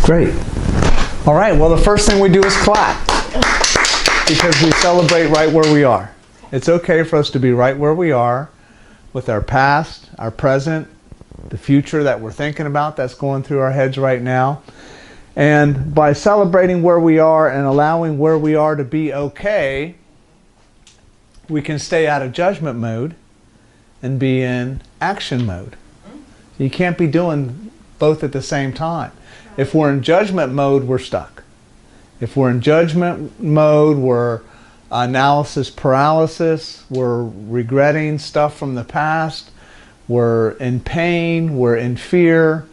Great. All right, well, the first thing we do is clap because we celebrate right where we are. It's okay for us to be right where we are with our past, our present, the future that we're thinking about that's going through our heads right now. And by celebrating where we are and allowing where we are to be okay, we can stay out of judgment mode and be in action mode. You can't be doing both at the same time. If we're in judgment mode, we're stuck. If we're in judgment mode, we're analysis paralysis, we're regretting stuff from the past, we're in pain, we're in fear,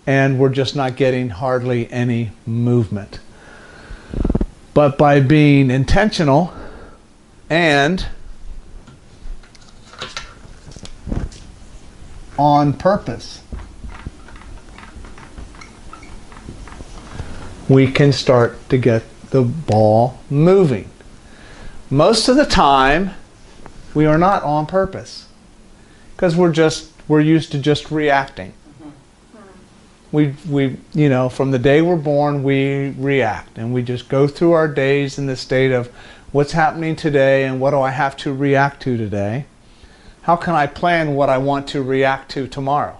and we're just not getting hardly any movement. But by being intentional and on purpose, we can start to get the ball moving. Most of the time, we are not on purpose because we're used to just reacting. We from the day we're born, we react, and we just go through our days in the state of what's happening today and what do I have to react to today? How can I plan what I want to react to tomorrow?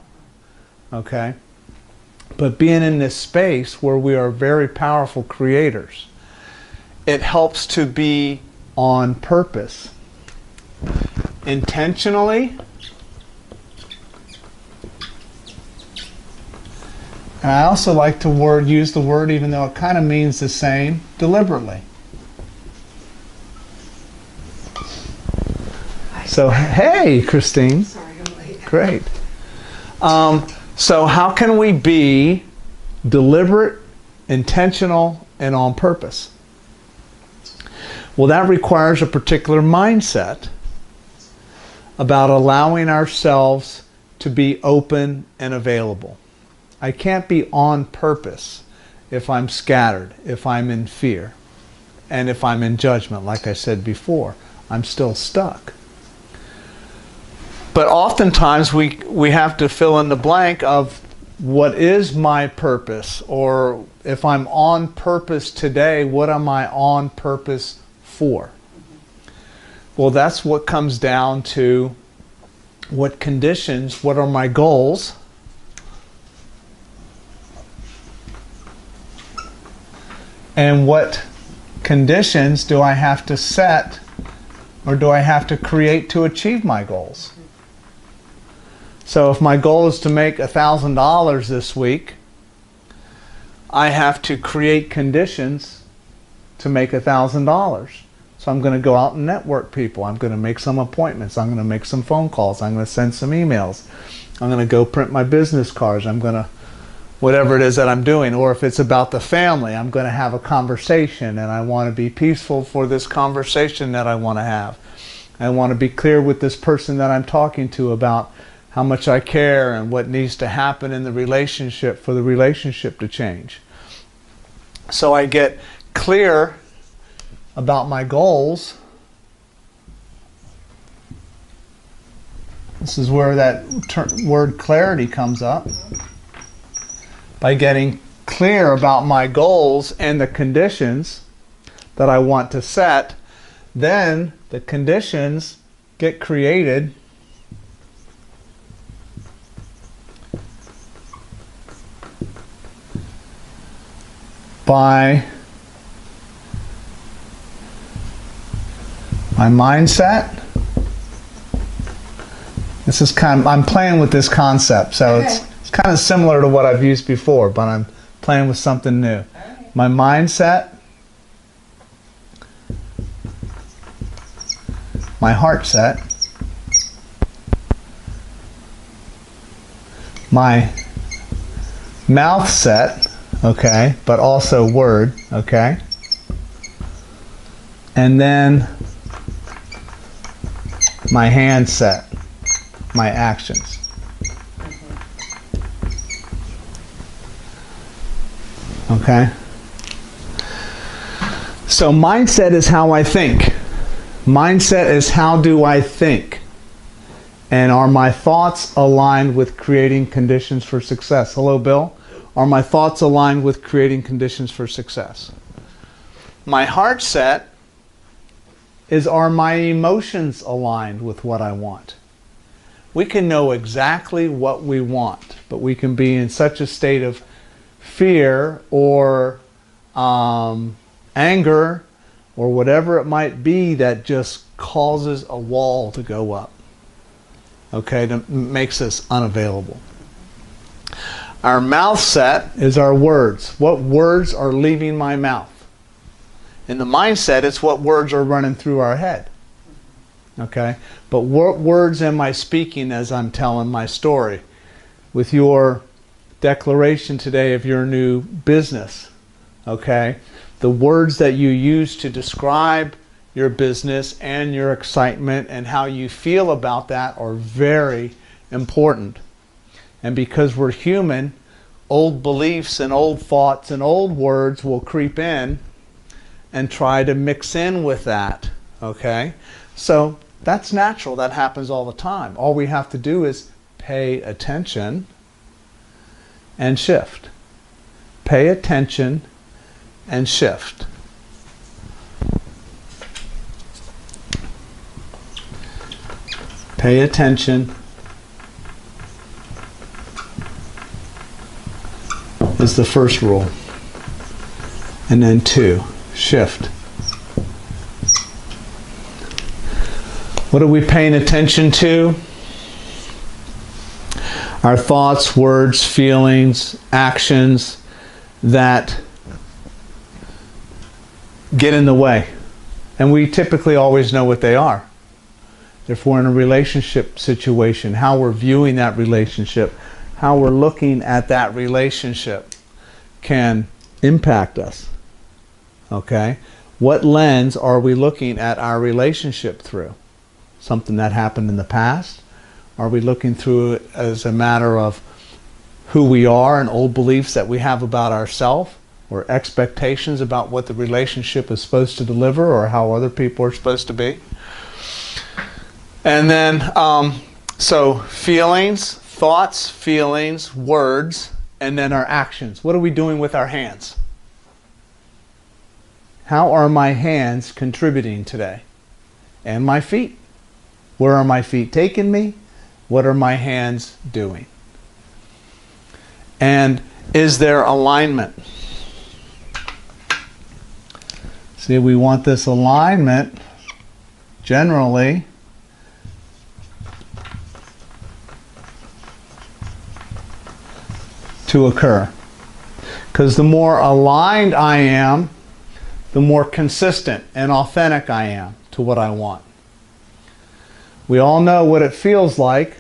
Okay? But being in this space where we are very powerful creators, it helps to be on purpose. Intentionally, and I also like to use the word, even though it kind of means the same, deliberately. So, hey, Christine. Sorry, I'm late. Great. So how can we be deliberate, intentional, and on purpose? Well, that requires a particular mindset about allowing ourselves to be open and available. I can't be on purpose if I'm scattered, if I'm in fear, and if I'm in judgment. Like I said before, I'm still stuck. But oftentimes we have to fill in the blank of what is my purpose, or if I'm on purpose today, what am I on purpose for? Well, that's what comes down to what conditions, what are my goals, and what conditions do I have to set or do I have to create to achieve my goals? So if my goal is to make $1,000 this week, I have to create conditions to make $1,000. So I'm going to go out and network people. I'm going to make some appointments. I'm going to make some phone calls. I'm going to send some emails. I'm going to go print my business cards. I'm going to, whatever it is that I'm doing. Or if it's about the family, I'm going to have a conversation and I want to be peaceful for this conversation that I want to have. I want to be clear with this person that I'm talking to about how much I care and what needs to happen in the relationship for the relationship to change. So I get clear about my goals. This is where that word clarity comes up. By getting clear about my goals and the conditions that I want to set, then the conditions get created by my mindset. This is I'm playing with this concept, so Okay. it's kind of similar to what I've used before, but I'm playing with something new. Okay. My mindset, my heart set, my mouth set, okay, but also word, okay, and then my hand set, my actions. Okay? So mindset is how I think. Mindset is how do I think. And are my thoughts aligned with creating conditions for success? Hello, Bill. Are my thoughts aligned with creating conditions for success? My heart set is, are my emotions aligned with what I want? We can know exactly what we want, but we can be in such a state of fear or anger or whatever it might be that just causes a wall to go up. Okay, that makes us unavailable. Our mouth set is our words. What words are leaving my mouth? In the mindset, it's what words are running through our head. Okay, but what words am I speaking as I'm telling my story? With your declaration today of your new business, okay, the words that you use to describe your business and your excitement and how you feel about that are very important. And because we're human, old beliefs and old thoughts and old words will creep in and try to mix in with that, okay? So that's natural. That happens all the time. All we have to do is pay attention and shift. Pay attention and shift. Pay attention is the first rule. And then 2, shift. What are we paying attention to? Our thoughts, words, feelings, actions that get in the way. And we typically always know what they are. If we're in a relationship situation, how we're viewing that relationship, how we're looking at that relationship can impact us. Okay? What lens are we looking at our relationship through? Something that happened in the past? Are we looking through it as a matter of who we are and old beliefs that we have about ourselves, or expectations about what the relationship is supposed to deliver or how other people are supposed to be? And then, so feelings, thoughts, feelings, words, and then our actions. What are we doing with our hands? How are my hands contributing today? And my feet? Where are my feet taking me? What are my hands doing? And is there alignment? See, we want this alignment generally to occur. Because the more aligned I am, the more consistent and authentic I am to what I want. We all know what it feels like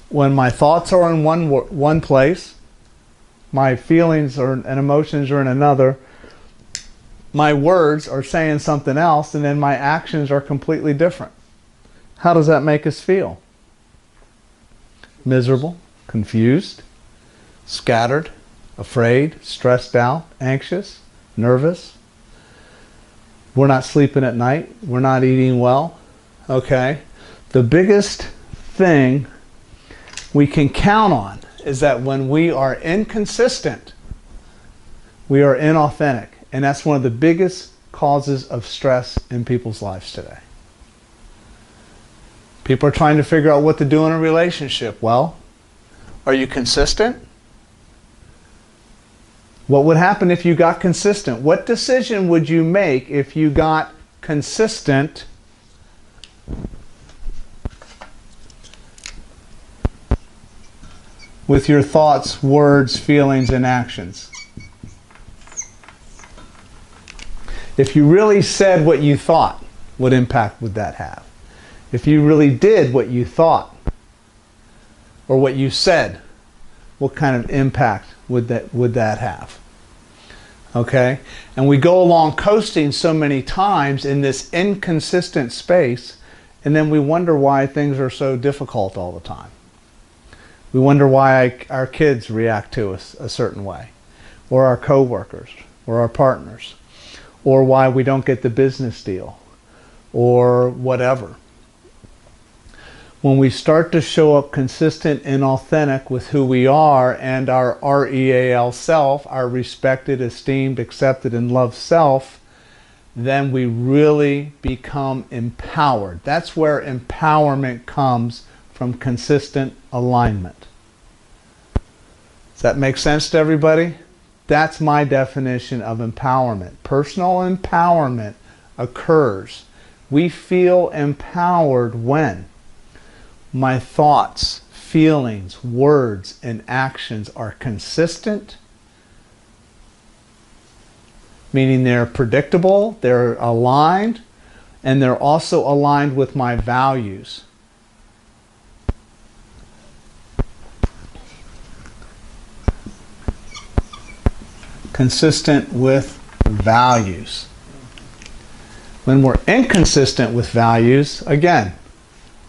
when my thoughts are in one place, my feelings and emotions are in another, my words are saying something else, and then my actions are completely different. How does that make us feel? Miserable, confused, scattered, afraid, stressed out, anxious, nervous. We're not sleeping at night. We're not eating well. Okay? The biggest thing we can count on is that when we are inconsistent, we are inauthentic. And that's one of the biggest causes of stress in people's lives today. People are trying to figure out what to do in a relationship. Well, are you consistent? What would happen if you got consistent? What decision would you make if you got consistent with your thoughts, words, feelings, and actions? If you really said what you thought, what impact would that have? If you really did what you thought or what you said, what kind of impact would that have? Okay? And we go along coasting so many times in this inconsistent space, and then we wonder why things are so difficult all the time. We wonder why our kids react to us a certain way, or our coworkers, or our partners, or why we don't get the business deal, or whatever. When we start to show up consistent and authentic with who we are and our REAL self, our respected, esteemed, accepted, and loved self, then we really become empowered. That's where empowerment comes from, consistent alignment. Does that make sense to everybody? That's my definition of empowerment. Personal empowerment occurs. We feel empowered when my thoughts, feelings, words, and actions are consistent, meaning they're predictable, they're aligned, and they're also aligned with my values. Consistent with values. When we're inconsistent with values, again,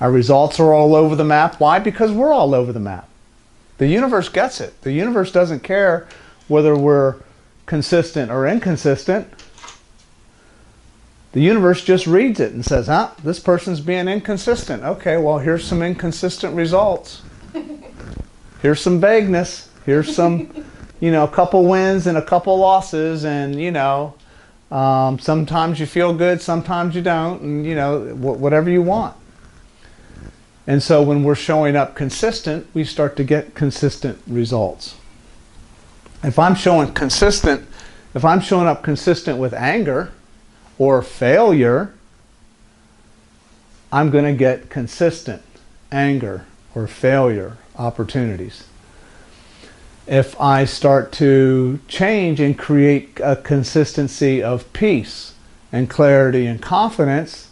our results are all over the map. Why? Because we're all over the map. The universe gets it. The universe doesn't care whether we're consistent or inconsistent. The universe just reads it and says, this person's being inconsistent. Okay, well, here's some inconsistent results. Here's some vagueness. Here's some, a couple wins and a couple losses, and, sometimes you feel good, sometimes you don't, and, whatever you want. And so when we're showing up consistent, we start to get consistent results. If I'm showing up consistent with anger or failure, I'm going to get consistent anger or failure opportunities. If I start to change and create a consistency of peace and clarity and confidence,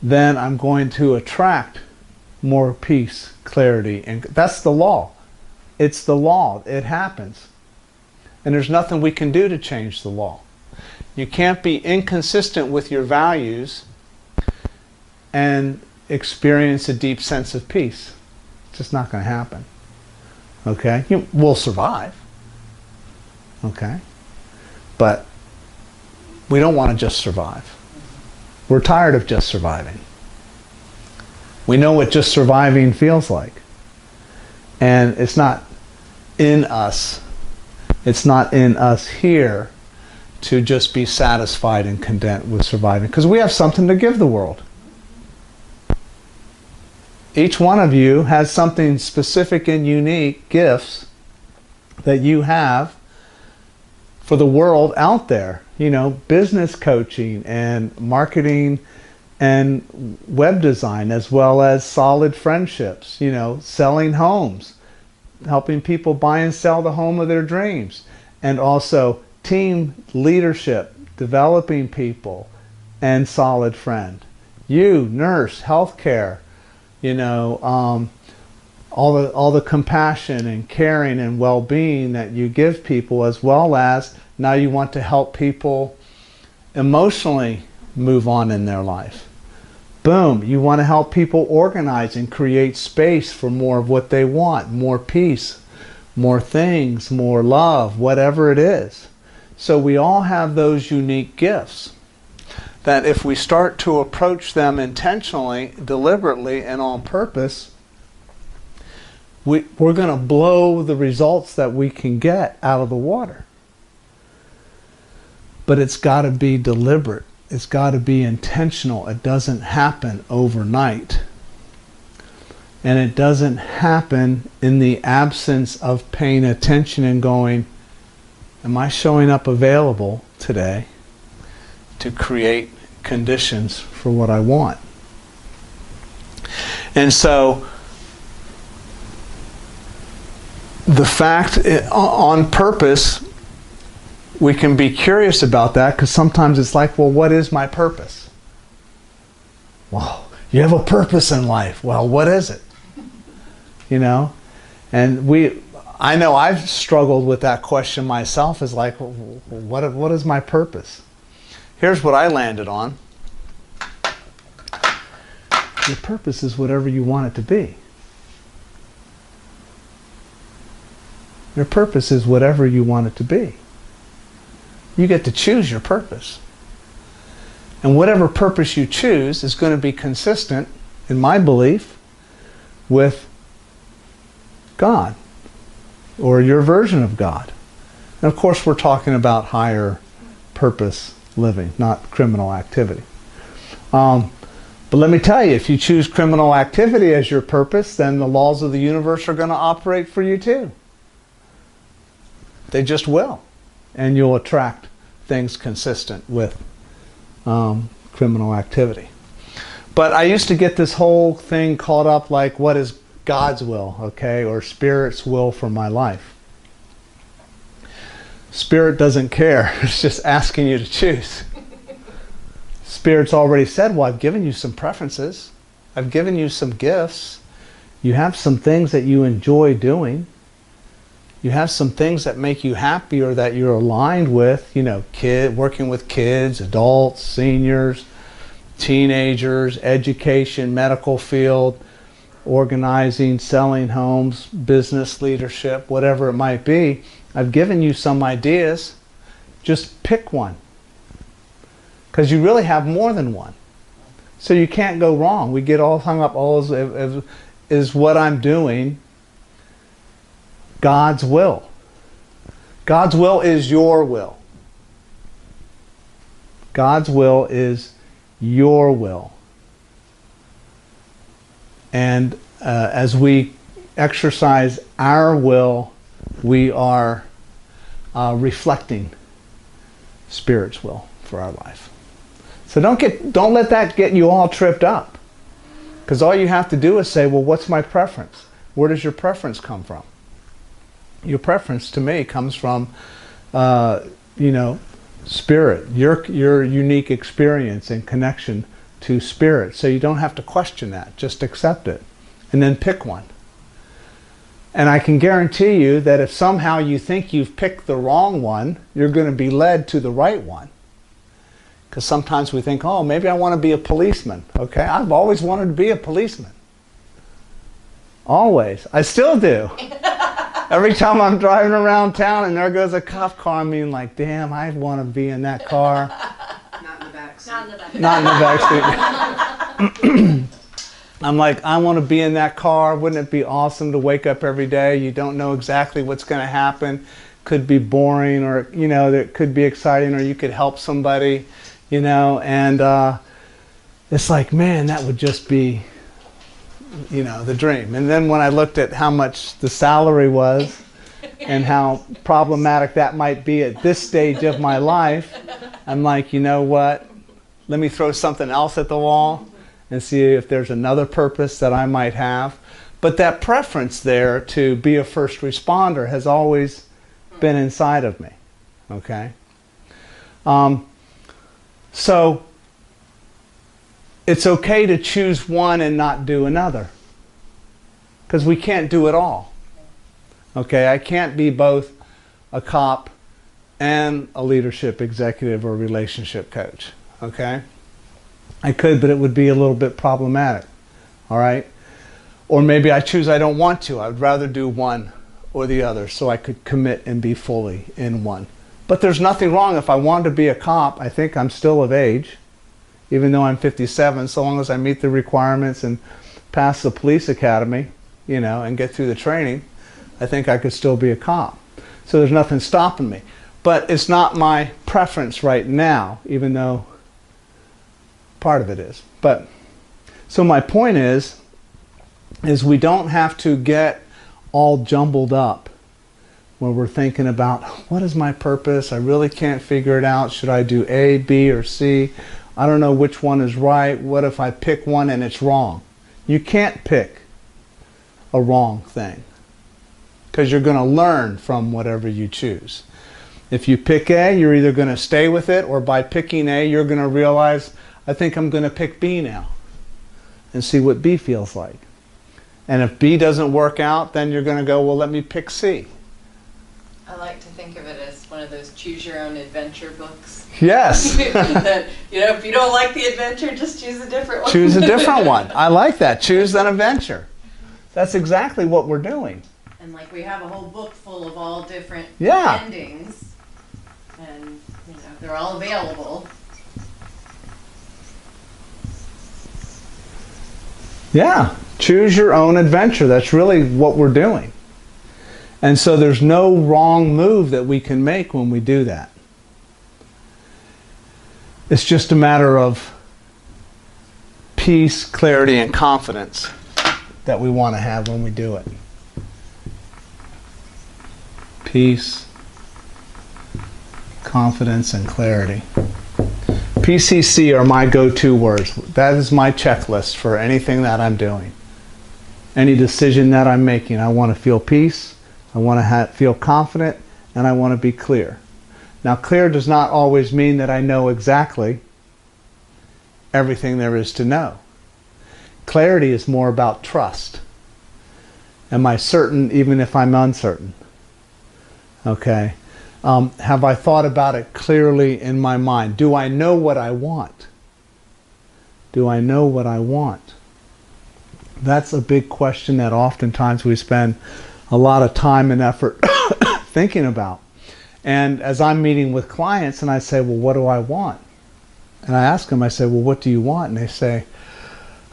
then I'm going to attract more peace, clarity, and that's the law. It's the law. It happens. And there's nothing we can do to change the law. You can't be inconsistent with your values and experience a deep sense of peace. It's just not going to happen. Okay? We'll survive. Okay? But we don't want to just survive. We're tired of just surviving. We know what just surviving feels like. And it's not in us. It's not in us here to just be satisfied and content with surviving, because we have something to give the world. Each one of you has something specific and unique, gifts that you have for the world out there. Business coaching and marketing and web design, as well as solid friendships, selling homes, helping people buy and sell the home of their dreams, and also team leadership, developing people, and solid friend. You, nurse, healthcare, all the compassion and caring and well-being that you give people, as well as now you want to help people emotionally move on in their life. Boom, you want to help people organize and create space for more of what they want, more peace, more things, more love, whatever it is. So we all have those unique gifts that if we start to approach them intentionally, deliberately, and on purpose, we're going to blow the results that we can get out of the water. But it's got to be deliberate. It's got to be intentional. It doesn't happen overnight. And it doesn't happen in the absence of paying attention and going, am I showing up available today to create conditions for what I want? And so the fact, on purpose, we can be curious about that, because sometimes it's like, well, what is my purpose? Well, you have a purpose in life. Well, what is it? And I know I've struggled with that question myself, is like, well, what is my purpose? Here's what I landed on. Your purpose is whatever you want it to be. Your purpose is whatever you want it to be. You get to choose your purpose. And whatever purpose you choose is going to be consistent, in my belief, with God or your version of God. And of course we're talking about higher purpose living, not criminal activity. But let me tell you, if you choose criminal activity as your purpose, then the laws of the universe are going to operate for you too. They just will. And you'll attract things consistent with criminal activity. But I used to get this whole thing caught up like, what is God's will, okay, or Spirit's will for my life? Spirit doesn't care. It's just asking you to choose. Spirit's already said, well, I've given you some preferences. I've given you some gifts. You have some things that you enjoy doing. You have some things that make you happy or that you're aligned with, you know, working with kids, adults, seniors, teenagers, education, medical field, organizing, selling homes, business leadership, whatever it might be. I've given you some ideas. Just pick one. Because you really have more than one. So you can't go wrong. We get all hung up, is what I'm doing God's will? God's will is your will. God's will is your will. And as we exercise our will, we are reflecting Spirit's will for our life. So don't let that get you all tripped up. Because all you have to do is say, well, what's my preference? Where does your preference come from? Your preference to me comes from, Spirit, your unique experience and connection to Spirit. So you don't have to question that. Just accept it. And then pick one. And I can guarantee you that if somehow you think you've picked the wrong one, you're going to be led to the right one. Because sometimes we think, oh, maybe I want to be a policeman. Okay, I've always wanted to be a policeman. Always. I still do. Every time I'm driving around town and there goes a cop car, I mean, like, damn, I want to be in that car. Not in the back seat. Not in the back seat. I'm like, I want to be in that car. Wouldn't it be awesome to wake up every day? You don't know exactly what's going to happen. Could be boring, or, you know, it could be exciting, or you could help somebody, you know, and it's like, man, that would just be, you know, the dream. And then when I looked at how much the salary was and how problematic that might be at this stage of my life, I'm like, you know what? Let me throw something else at the wall and see if there's another purpose that I might have. But that preference there to be a first responder has always been inside of me. Okay? So it's okay to choose one and not do another. Because we can't do it all. Okay? I can't be both a cop and a leadership executive or relationship coach. Okay? I could, but it would be a little bit problematic. All right? Or maybe I choose I don't want to. I would rather do one or the other so I could commit and be fully in one. But there's nothing wrong. If I wanted to be a cop, I think I'm still of age, even though I'm 57, so long as I meet the requirements and pass the police academy, you know, and get through the training, I think I could still be a cop. So there's nothing stopping me. But it's not my preference right now, even though part of it is. But so my point is we don't have to get all jumbled up when we're thinking about, what is my purpose? I really can't figure it out. Should I do A, B, or C? I don't know which one is right. What if I pick one and it's wrong? You can't pick a wrong thing, because you're going to learn from whatever you choose. If you pick A, you're either going to stay with it, or by picking A, you're going to realize, I think I'm going to pick B now and see what B feels like. And if B doesn't work out, then you're going to go, well, let me pick C. I like to think of it as one of those choose your own adventure books. Yes. That, you know, if you don't like the adventure, just choose a different one. Choose a different one. I like that. Choose an adventure. That's exactly what we're doing. And like we have a whole book full of all different Yeah. endings. And, you know, they're all available. Yeah. Choose your own adventure. That's really what we're doing. And so there's no wrong move that we can make when we do that. It's just a matter of peace, clarity, and confidence that we want to have when we do it. Peace, confidence, and clarity. PCC are my go-to words. That is my checklist for anything that I'm doing. Any decision that I'm making, I want to feel peace, I want to feel confident, and I want to be clear. Now, clear does not always mean that I know exactly everything there is to know. Clarity is more about trust. Am I certain even if I'm uncertain? Okay. Have I thought about it clearly in my mind? Do I know what I want? Do I know what I want? That's a big question that oftentimes we spend a lot of time and effort thinking about. And as I'm meeting with clients and I say, well, what do I want? And I ask them, I say, well, what do you want? And they say,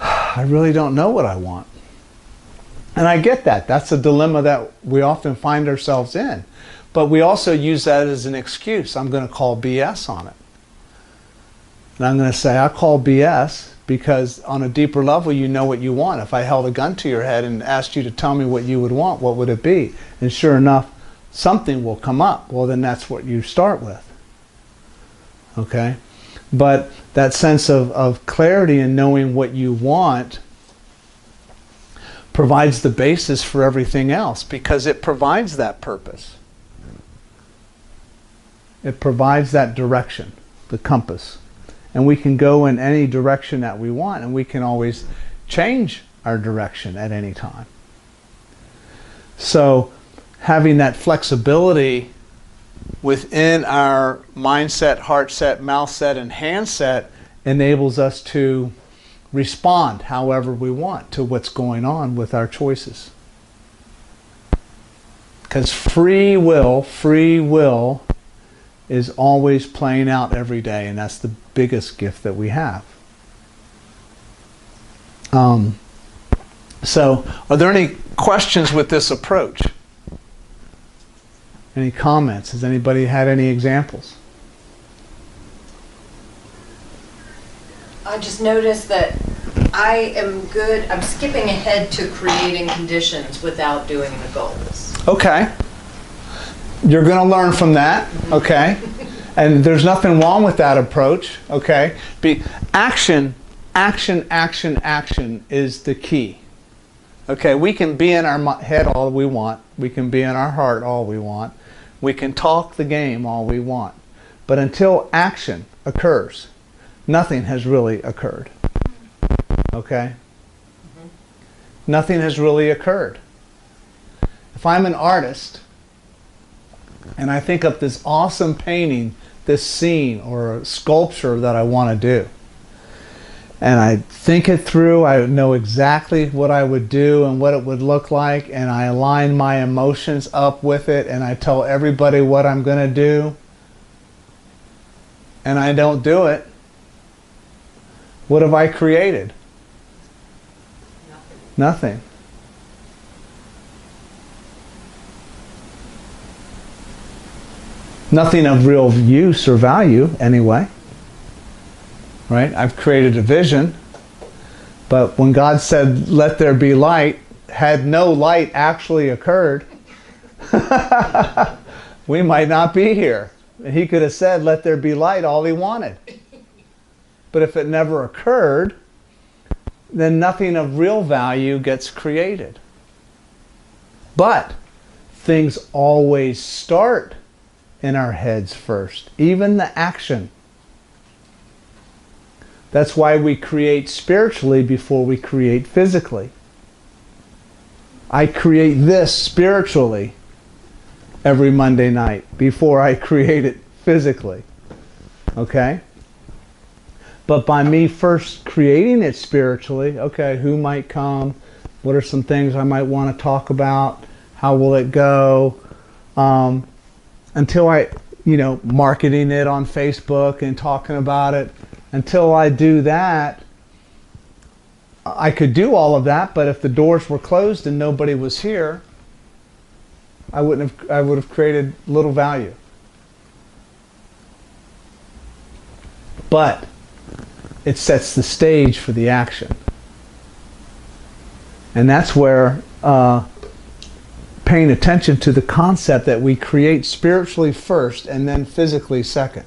I really don't know what I want. And I get that. That's a dilemma that we often find ourselves in. But we also use that as an excuse. I'm going to call BS on it. And I'm going to say, I call BS because on a deeper level, you know what you want. If I held a gun to your head and asked you to tell me what you would want, what would it be? And sure enough, something will come up. Well, then that's what you start with. Okay? But that sense of clarity and knowing what you want provides the basis for everything else because it provides that purpose. It provides that direction, the compass. And we can go in any direction that we want, and we can always change our direction at any time. So having that flexibility within our mindset, heart set, mouth set, and hand set enables us to respond however we want to what's going on with our choices. Because free will is always playing out every day, and that's the biggest gift that we have. So, are there any questions with this approach? Any comments? Has anybody had any examples? I just noticed that I'm skipping ahead to creating conditions without doing the goals. Okay. You're going to learn from that, okay? And there's nothing wrong with that approach, okay? Action is the key. Okay, we can be in our head all we want. We can be in our heart all we want. We can talk the game all we want. But until action occurs, nothing has really occurred. Okay? Nothing has really occurred. If I'm an artist, and I think of this awesome painting, this scene or a sculpture that I want to do. And I think it through, I know exactly what I would do and what it would look like, and I align my emotions up with it, and I tell everybody what I'm going to do, and I don't do it. What have I created? Nothing. Nothing of real use or value anyway. Right? I've created a vision, but when God said, let there be light, had no light actually occurred, we might not be here. He could have said, let there be light all he wanted. But if it never occurred, then nothing of real value gets created. But things always start in our heads first, even the action. That's why we create spiritually before we create physically. I create this spiritually every Monday night before I create it physically. Okay? But by me first creating it spiritually, okay, who might come? What are some things I might want to talk about? How will it go? Until I, marketing it on Facebook and talking about it, until I do that, I could do all of that, but if the doors were closed and nobody was here, I would have created little value. But it sets the stage for the action. And that's where paying attention to the concept that we create spiritually first and then physically second.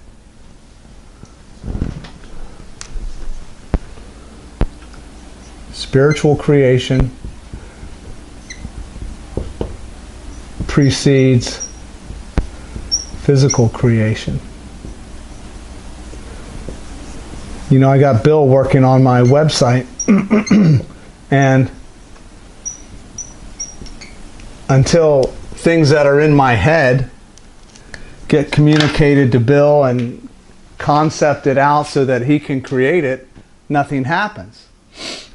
Spiritual creation precedes physical creation. You know, I got Bill working on my website, and until things that are in my head get communicated to Bill and concepted out so that he can create it, nothing happens.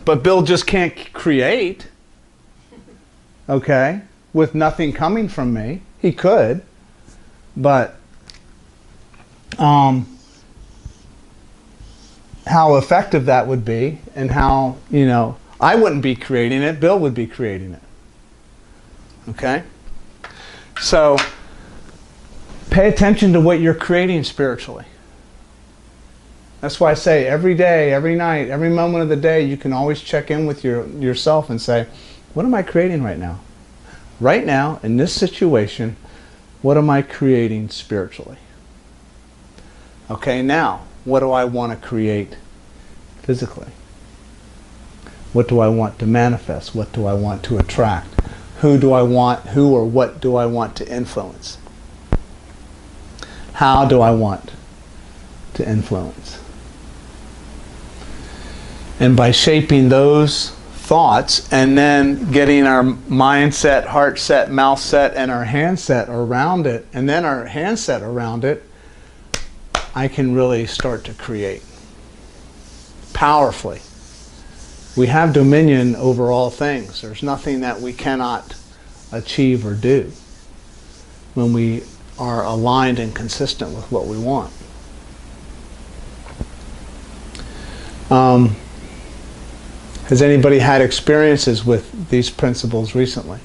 But Bill just can't create, okay, with nothing coming from me. He could, but how effective that would be, and how, you know, I wouldn't be creating it, Bill would be creating it. Okay? So, pay attention to what you're creating spiritually. That's why I say every day, every night, every moment of the day, you can always check in with yourself and say, what am I creating right now? Right now, in this situation, what am I creating spiritually? Okay, now, what do I want to create physically? What do I want to manifest? What do I want to attract? Who or what do I want to influence? How do I want to influence? And by shaping those thoughts and then getting our mindset, heart set, mouth set, and our hand set around it, and then our hand set around it, I can really start to create powerfully. We have dominion over all things. There's nothing that we cannot achieve or do when we are aligned and consistent with what we want. Has anybody had experiences with these principles recently?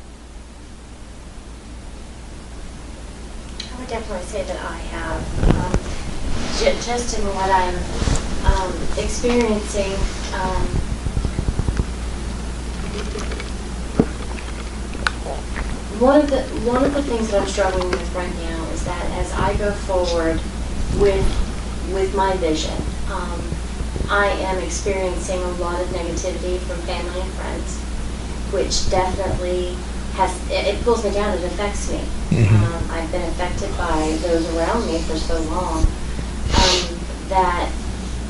I would definitely say that I have. Just in what I'm experiencing, one of the things that I'm struggling with right now is that as I go forward with my vision, I am experiencing a lot of negativity from family and friends, which definitely it pulls me down, it affects me. Mm-hmm. I've been affected by those around me for so long that,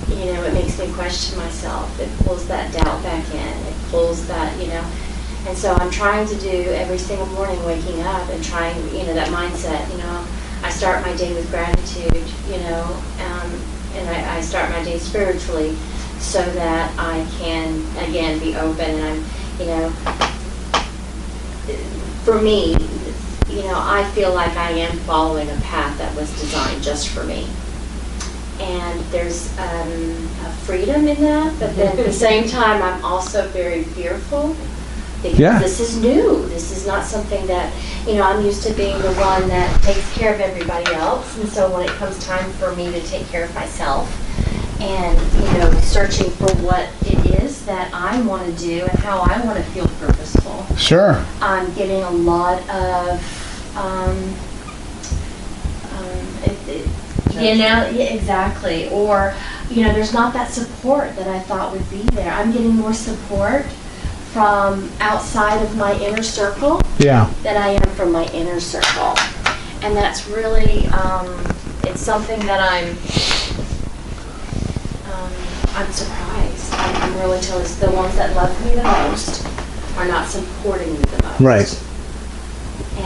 you know, it makes me question myself. It pulls that doubt back in. It pulls that, you know. And so I'm trying to do every single morning, waking up and trying, you know, that mindset, you know. I start my day with gratitude, you know, and I start my day spiritually so that I can, again, be open. And I'm, you know, for me, you know, I feel like I am following a path that was designed just for me. And there's a freedom in that, but then at the same time, I'm also very fearful because this is new. This is not something that, you know, I'm used to being the one that takes care of everybody else. And so when it comes time for me to take care of myself and, you know, searching for what it is that I want to do and how I want to feel purposeful. Sure. I'm getting a lot of, you know, exactly. Or, you know, there's not that support that I thought would be there. I'm getting more support from outside of my inner circle than I am from my inner circle. And that's really, it's something that I'm surprised. I'm really totally, the ones that love me the most are not supporting me the most. Right.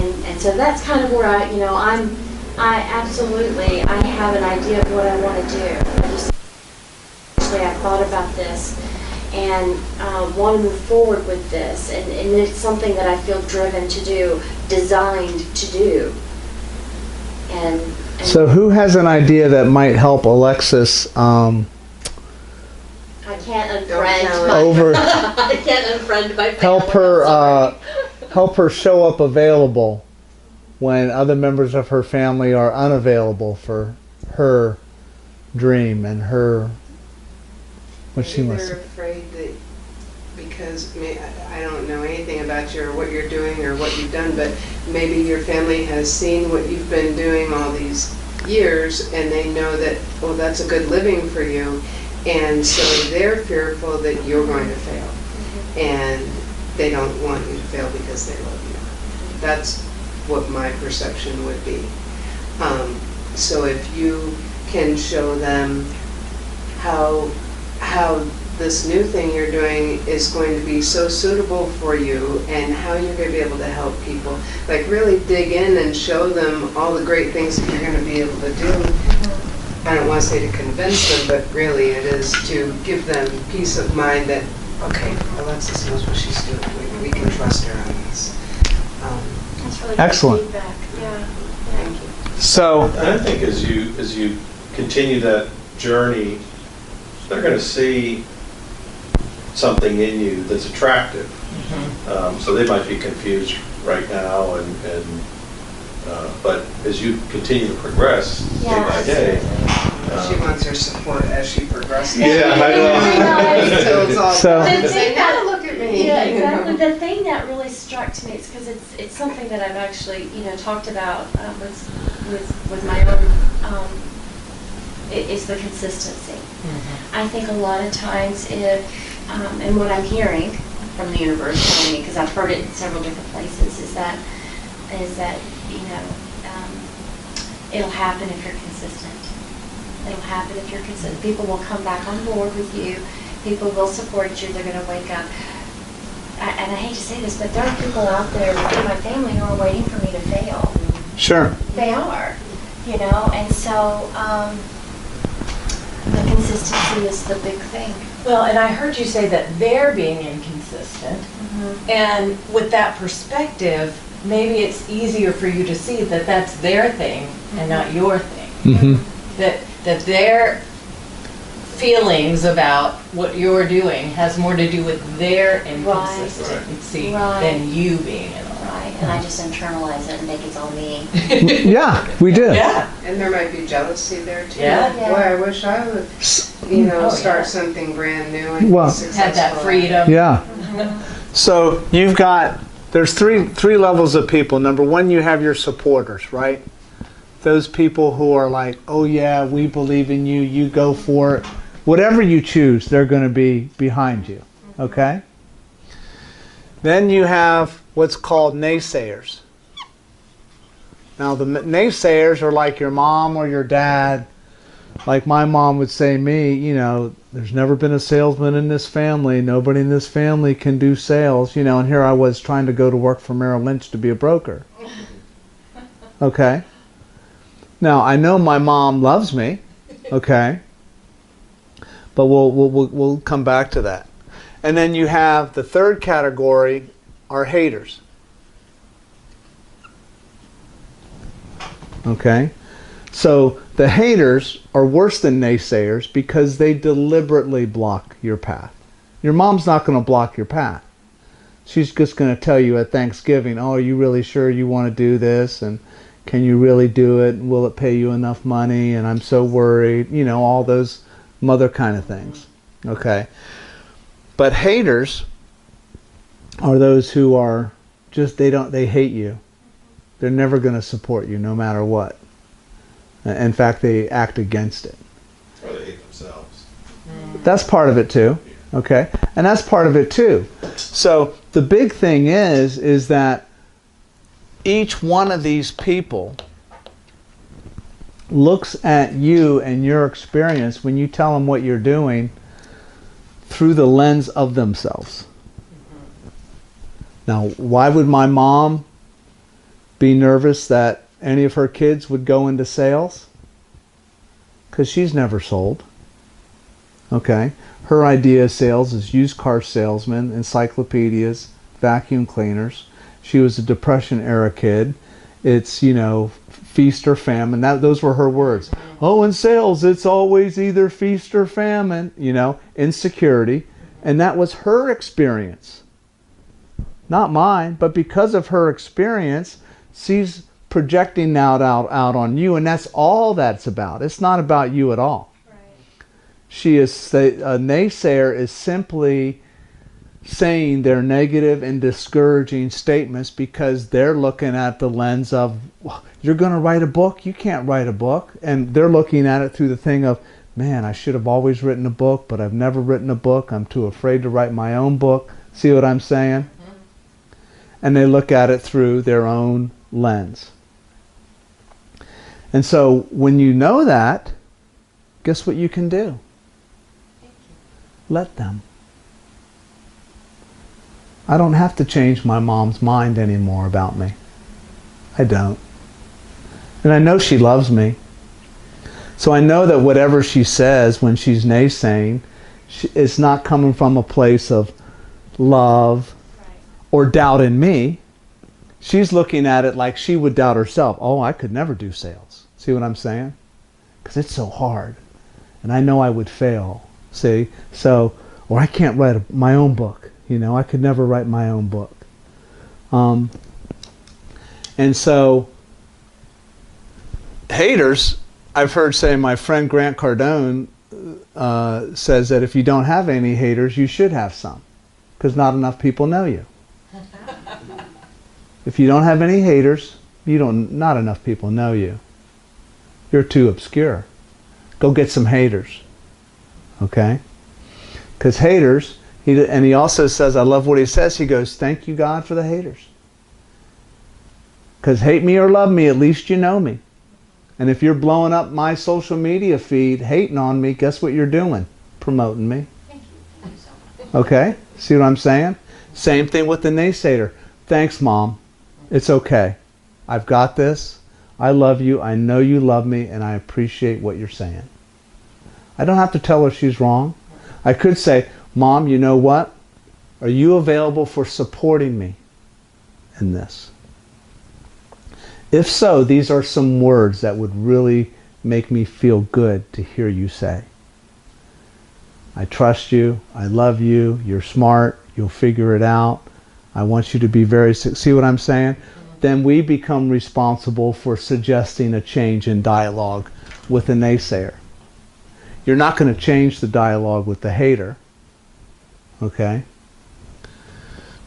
And so that's kind of where I absolutely, I have an idea of what I want to do. I thought about this and want to move forward with this. And it's something that I feel driven to do, designed to do. And so who has an idea that might help Alexis can't Don't unfriend tell my. her. Over I can't unfriend my family. help her I'm sorry. help her show up available when other members of her family are unavailable for her dream and her what she Maybe wants. they're afraid that because I don't know anything about you or what you're doing or what you've done, but maybe your family has seen what you've been doing all these years and they know that, oh, that's a good living for you. And so they're fearful that you're going to fail. And they don't want you to fail because they love you. That's what my perception would be. So if you can show them how this new thing you're doing is going to be so suitable for you and how you're going to be able to help people, like really dig in and show them all the great things that you're going to be able to do. I don't want to say to convince them, but really it is to give them peace of mind that, okay, Alexis knows what she's doing. We can trust her on this. That's really Excellent. good feedback. Yeah. Thank you. So And I think as you continue that journey, they're going to see something in you that's attractive. So they might be confused right now, but as you continue to progress day by day. She wants her support as she progresses. Yeah, I know. So it's all So- fun to The say, thing now that- look at me. Yeah, you know. exactly. The thing that really struck to me is because it's something that I've actually talked about with my own. Is the consistency. I think a lot of times if and what I'm hearing from the universe telling me, because I've heard it in several different places, is that it'll happen if you're consistent. It'll happen if you're consistent. People will come back on board with you. People will support you. They're going to wake up. And I hate to say this, but there are people out there in my family who are waiting for me to fail. sure. They are, and so the consistency is the big thing. Well, and I heard you say that they're being inconsistent. And with that perspective, maybe it's easier for you to see that that's their thing and not your thing. That their feelings about what you're doing has more to do with their inconsistency Right. than you being in line. Right, and I just internalize it and think it's all me. Yeah, we do. Yeah. And there might be jealousy there too. Yeah. Yeah. Boy, I wish I would, Oh, start yeah. something brand new and Well- be successful. Had that freedom. Yeah. So you've got, there's three levels of people. Number one, you have your supporters, right? Those people who are like, oh yeah, we believe in you, you go for it. Whatever you choose, they're going to be behind you, okay? Then you have what's called naysayers. Now the naysayers are like your mom or your dad. Like my mom would say to me, there's never been a salesman in this family. Nobody in this family can do sales, and here I was trying to go to work for Merrill Lynch to be a broker. Okay? Now, I know my mom loves me, okay? But we'll come back to that. And then you have the third category are haters. Okay? So the haters are worse than naysayers because they deliberately block your path. Your mom's not going to block your path. She's just going to tell you at Thanksgiving, oh, are you really sure you want to do this? And can you really do it? Will it pay you enough money? And I'm so worried. All those mother kind of things. Okay? But haters are those who are just, they hate you. They're never going to support you no matter what. In fact, they act against it. Or they hate themselves. That's part of it too. Okay? And that's part of it too. So the big thing is that each one of these people looks at you and your experience when you tell them what you're doing through the lens of themselves. Now, why would my mom be nervous that any of her kids would go into sales? Because she's never sold. Okay? Her idea of sales is used car salesmen, encyclopedias, vacuum cleaners. She was a Depression era kid, it's, you know, feast or famine. Those were her words. Oh, in sales, it's always either feast or famine, you know, insecurity. And that was her experience. Not mine, but because of her experience, she's projecting out on you, and that's all that's about. It's not about you at all. Right. A naysayer is simply saying their negative and discouraging statements because they're looking at the lens of, you're going to write a book? You can't write a book. And they're looking at it through the thing of, man, I should have always written a book, but I've never written a book. I'm too afraid to write my own book. See what I'm saying? Mm-hmm. And they look at it through their own lens. And so when you know that, guess what you can do? Let them. I don't have to change my mom's mind anymore about me. I don't. And I know she loves me. So I know that whatever she says when she's naysaying, it's not coming from a place of love or doubt in me. She's looking at it like she would doubt herself. Oh, I could never do sales. See what I'm saying? Because it's so hard. And I know I would fail. See? So, or I can't write my own book. You know, I could never write my own book. And so, haters, I've heard say, my friend Grant Cardone says that if you don't have any haters, you should have some. Because not enough people know you. If you don't have any haters, not enough people know you. You're too obscure. Go get some haters. Okay? Because haters, and he also says, I love what he says, he goes, thank you, God, for the haters. Because hate me or love me, at least you know me. And if you're blowing up my social media feed, hating on me, guess what you're doing? Promoting me. Okay? See what I'm saying? Same thing with the naysayer. Thanks, Mom. It's okay. I've got this. I love you. I know you love me, and I appreciate what you're saying. I don't have to tell her she's wrong. I could say, Mom, you know what? Are you available for supporting me in this? If so, these are some words that would really make me feel good to hear you say. I trust you. I love you. You're smart. You'll figure it out. I want you to be very... See what I'm saying? Then we become responsible for suggesting a change in dialogue with a naysayer. You're not going to change the dialogue with the hater. Okay?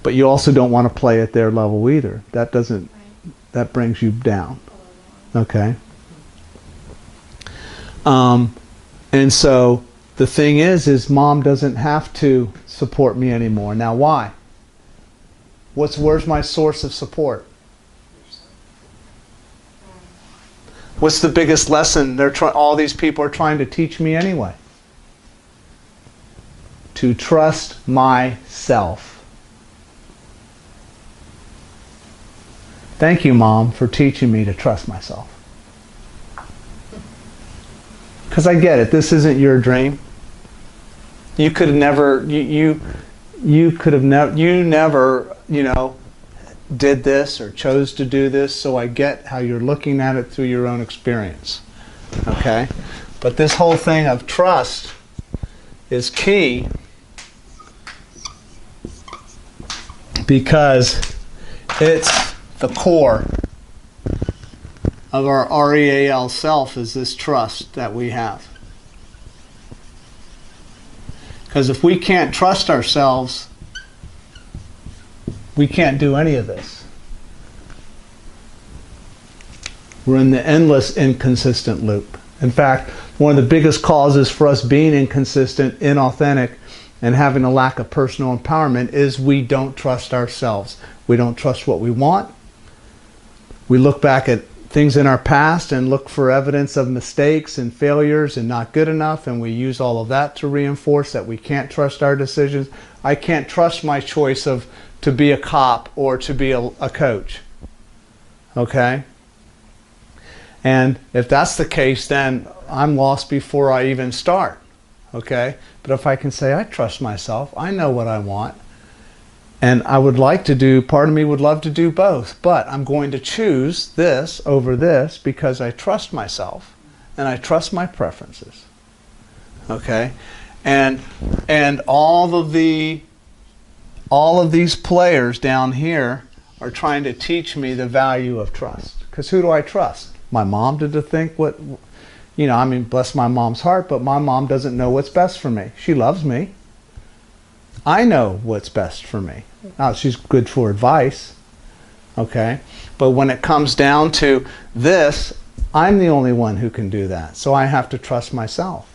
But you also don't want to play at their level either. That doesn't... That brings you down. Okay? And so the thing is Mom doesn't have to support me anymore. Now why? Where's my source of support? What's the biggest lesson all these people are trying to teach me anyway? To trust myself. Thank you, Mom, for teaching me to trust myself. Because I get it. This isn't your dream. You could have never, you never, did this or chose to do this, so I get how you're looking at it through your own experience. Okay? But this whole thing of trust is key because it's the core of our REAL self is this trust that we have. Because if we can't trust ourselves, we can't do any of this. We're in the endless inconsistent loop. In fact, one of the biggest causes for us being inconsistent, inauthentic, and having a lack of personal empowerment is we don't trust ourselves. We don't trust what we want. We look back at things in our past and look for evidence of mistakes and failures and not good enough, and we use all of that to reinforce that we can't trust our decisions. I can't trust my choice to be a cop or to be a coach. Okay? And if that's the case, then I'm lost before I even start. Okay? But if I can say, I trust myself, I know what I want, And I would like to do, part of me would love to do both, but I'm going to choose this over this because I trust myself and I trust my preferences. Okay? And all of these players down here are trying to teach me the value of trust. Because who do I trust? My mom to think what, you know, I mean, bless my mom's heart, but my mom doesn't know what's best for me. She loves me. I know what's best for me. Now, she's good for advice, okay? But when it comes down to this, I'm the only one who can do that. So I have to trust myself.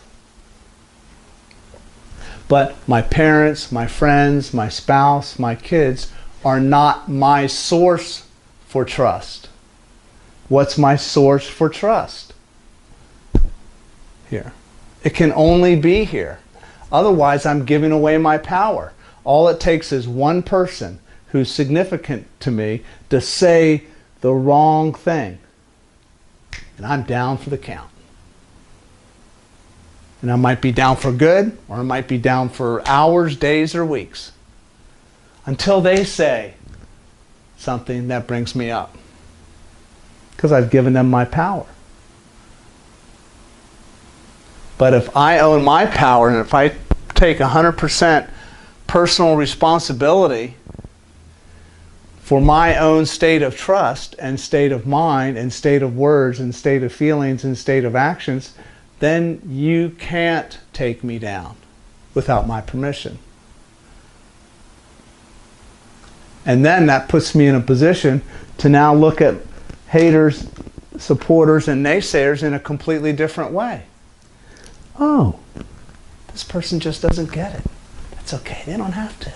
But my parents, my friends, my spouse, my kids are not my source for trust. What's my source for trust? Here. It can only be here. Otherwise, I'm giving away my power. All it takes is one person who's significant to me to say the wrong thing. And I'm down for the count. And I might be down for good, or I might be down for hours, days, or weeks. Until they say something that brings me up. Because I've given them my power. But if I own my power, and if I take 100% personal responsibility for my own state of trust and state of mind and state of words and state of feelings and state of actions, then you can't take me down without my permission. And then that puts me in a position to now look at haters, supporters, and naysayers in a completely different way. Oh, this person just doesn't get it. That's okay. They don't have to.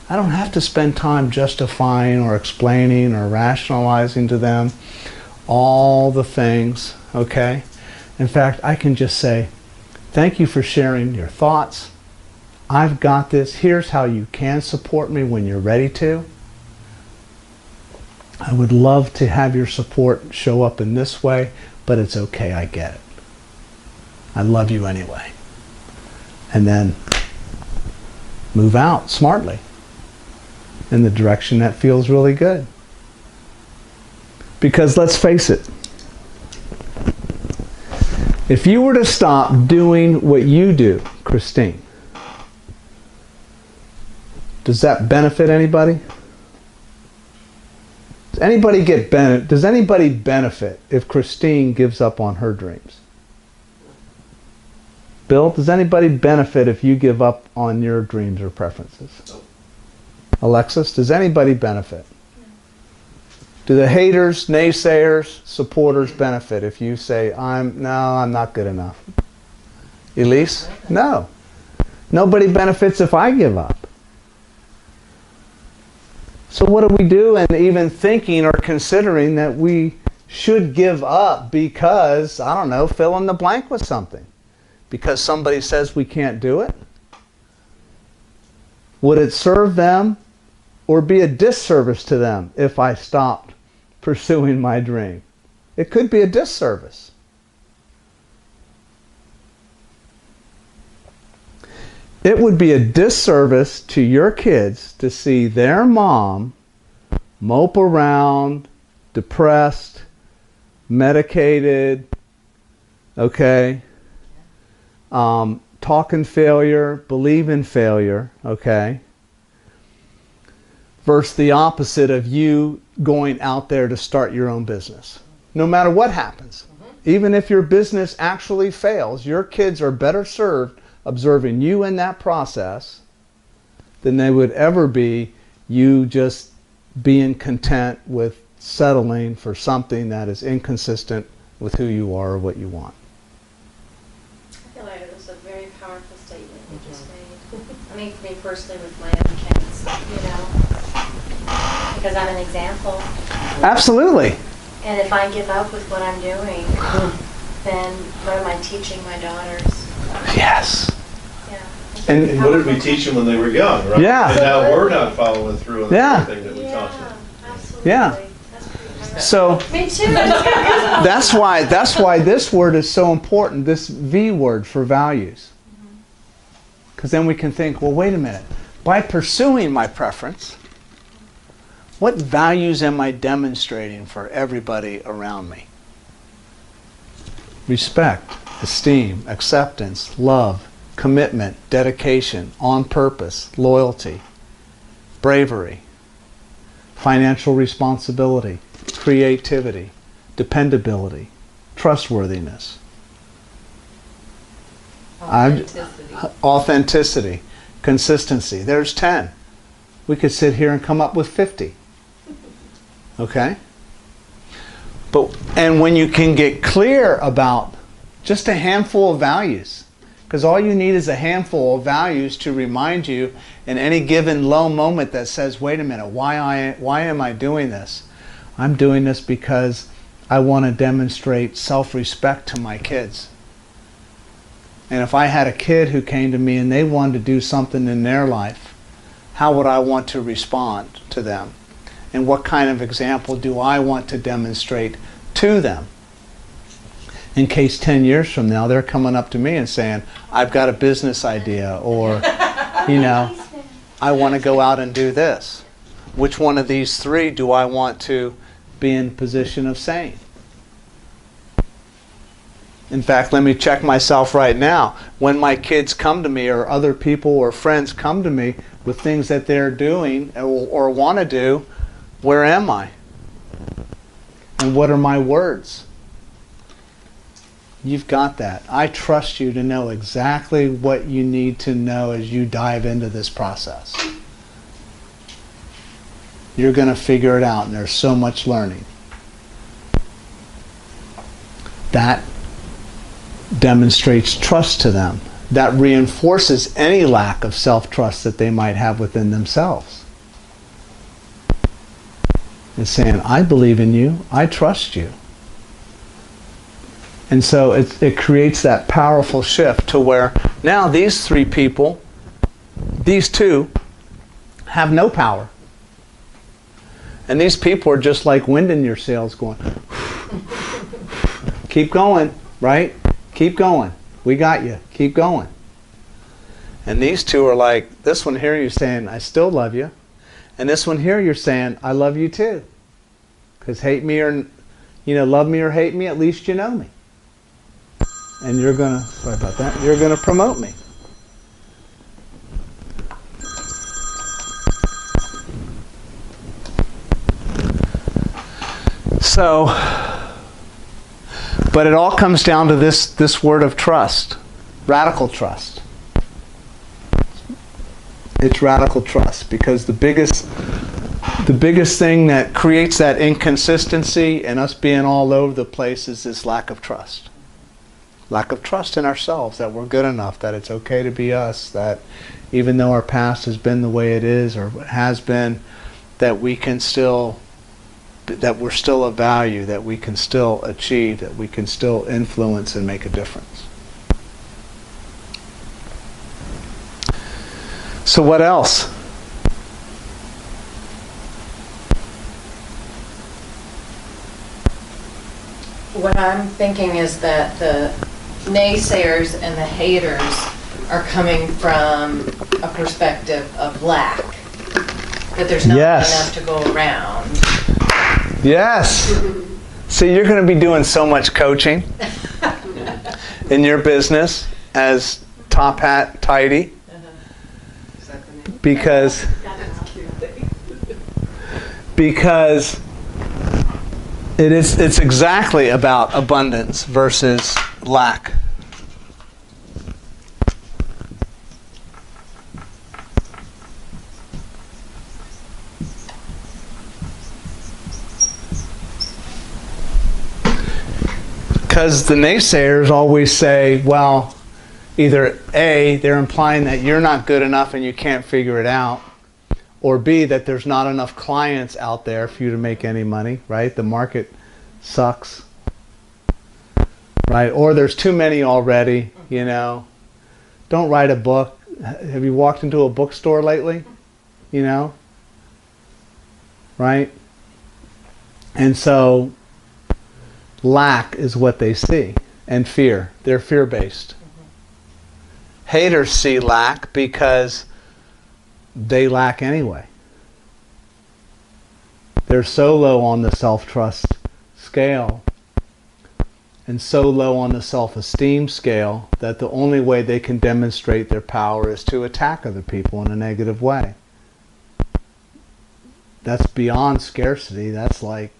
I don't have to spend time justifying or explaining or rationalizing to them all the things, okay? In fact, I can just say, thank you for sharing your thoughts. I've got this. Here's how you can support me when you're ready to. I would love to have your support show up in this way, but it's okay, I get it. I love you anyway. And then move out smartly in the direction that feels really good. Because let's face it, if you were to stop doing what you do, Christine, does that benefit anybody? Does anybody benefit if Christine gives up on her dreams? Bill, does anybody benefit if you give up on your dreams or preferences? No. Alexis, does anybody benefit? Do the haters, naysayers, supporters benefit if you say, I'm not good enough? Elise? No. Nobody benefits if I give up. So what do we do in even thinking or considering that we should give up because, I don't know, fill in the blank with something? Because somebody says we can't do it? Would it serve them or be a disservice to them if I stopped pursuing my dream? It could be a disservice. It would be a disservice to your kids to see their mom mope around, depressed, medicated, okay, talk in failure, believe in failure, okay, versus the opposite of you going out there to start your own business. No matter what happens, even if your business actually fails, your kids are better served observing you in that process than they would ever be you just being content with settling for something that is inconsistent with who you are or what you want. I feel like it was a very powerful statement you just made. I mean, for me personally with my own kids, you know, because I'm an example. Absolutely. And if I give up with what I'm doing, then what am I teaching my daughters? Yes. Yeah. And What did we teach them when they were young, right? Yeah. And now we're not following through on Yeah. everything that we taught them. Absolutely. Yeah. That's pretty much. so Me too. that's why this word is so important, this V word for values. Because then we can think, well, wait a minute. By pursuing my preference, what values am I demonstrating for everybody around me? Respect, esteem, acceptance, love, commitment, dedication, on purpose, loyalty, bravery, financial responsibility, creativity, dependability, trustworthiness, authenticity, consistency. There's 10. We could sit here and come up with 50. Okay? And when you can get clear about just a handful of values, because all you need is a handful of values to remind you in any given low moment that says, wait a minute, why am I doing this? I'm doing this because I want to demonstrate self-respect to my kids. And if I had a kid who came to me and they wanted to do something in their life, how would I want to respond to them? And what kind of example do I want to demonstrate to them? In case 10 years from now they're coming up to me and saying, I've got a business idea, or, you know, I want to go out and do this. Which one of these three do I want to be in position of saying? In fact, let me check myself right now. When my kids come to me, or other people or friends come to me with things that they're doing or want to do, where am I? And what are my words? You've got that. I trust you to know exactly what you need to know as you dive into this process. You're going to figure it out, and there's so much learning. That demonstrates trust to them. That reinforces any lack of self-trust that they might have within themselves. It's saying, I believe in you, I trust you. And so it creates that powerful shift to where now these three people, these two, have no power. And these people are just like wind in your sails going, keep going, right? Keep going. We got you. Keep going. And these two are like, this one here you're saying, I still love you. And this one here you're saying, I love you too. Because hate me or, love me or hate me, at least you know me. And you're going to, sorry about that, you're going to promote me. So, but it all comes down to this word of trust, radical trust. It's radical trust, because the biggest thing that creates that inconsistency and us being all over the place is this lack of trust. Lack of trust in ourselves, that we're good enough, that it's okay to be us, that even though our past has been the way it is or has been, that we can still, that we're still of value, that we can still achieve, that we can still influence and make a difference. So what else? What I'm thinking is that the naysayers and the haters are coming from a perspective of lack. That there's not enough to go around. Yes. See, you're going to be doing so much coaching in your business as Top Hat Tidy. Because it's exactly about abundance versus lack. Because the naysayers always say, well, either A, they're implying that you're not good enough and you can't figure it out, or B, that there's not enough clients out there for you to make any money, right? The market sucks, right? Or there's too many already, Don't write a book. Have you walked into a bookstore lately? Right? And so lack is what they see, and fear. They're fear-based. Haters see lack because they lack anyway. They're so low on the self-trust scale and so low on the self-esteem scale that the only way they can demonstrate their power is to attack other people in a negative way. That's beyond scarcity. That's like